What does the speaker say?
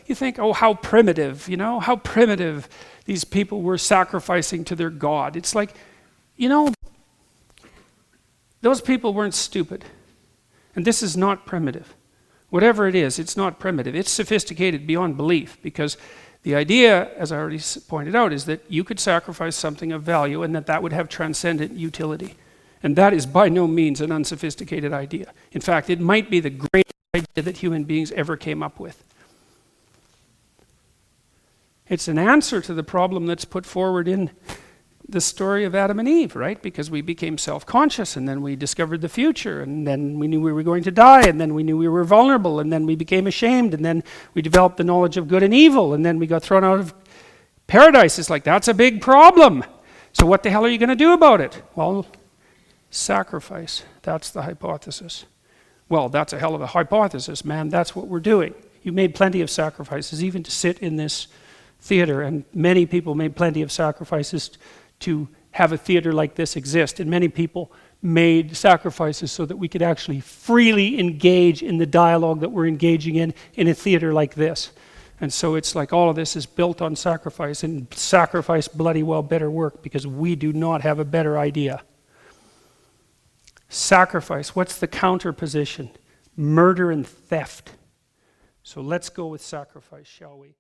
you think, oh, how primitive, how primitive these people were sacrificing to their God. It's like, those people weren't stupid. And this is not primitive. Whatever it is, it's not primitive. It's sophisticated beyond belief, because the idea, as I already pointed out, is that you could sacrifice something of value and that would have transcendent utility. And that is by no means an unsophisticated idea. In fact, it might be the greatest idea that human beings ever came up with. It's an answer to the problem that's put forward in the story of Adam and Eve, right? Because we became self-conscious, and then we discovered the future, and then we knew we were going to die, and then we knew we were vulnerable, and then we became ashamed, and then we developed the knowledge of good and evil, and then we got thrown out of paradise. It's like, that's a big problem. So what the hell are you going to do about it? Well, sacrifice. That's the hypothesis. Well, that's a hell of a hypothesis, man. That's what we're doing. You made plenty of sacrifices, even to sit in this theater, and many people made plenty of sacrifices to have a theater like this exist, and many people made sacrifices so that we could actually freely engage in the dialogue that we're engaging in a theater like this. And so it's like all of this is built on sacrifice, and sacrifice bloody well better work, because we do not have a better idea. Sacrifice, what's the counter position? Murder and theft. So let's go with sacrifice, shall we?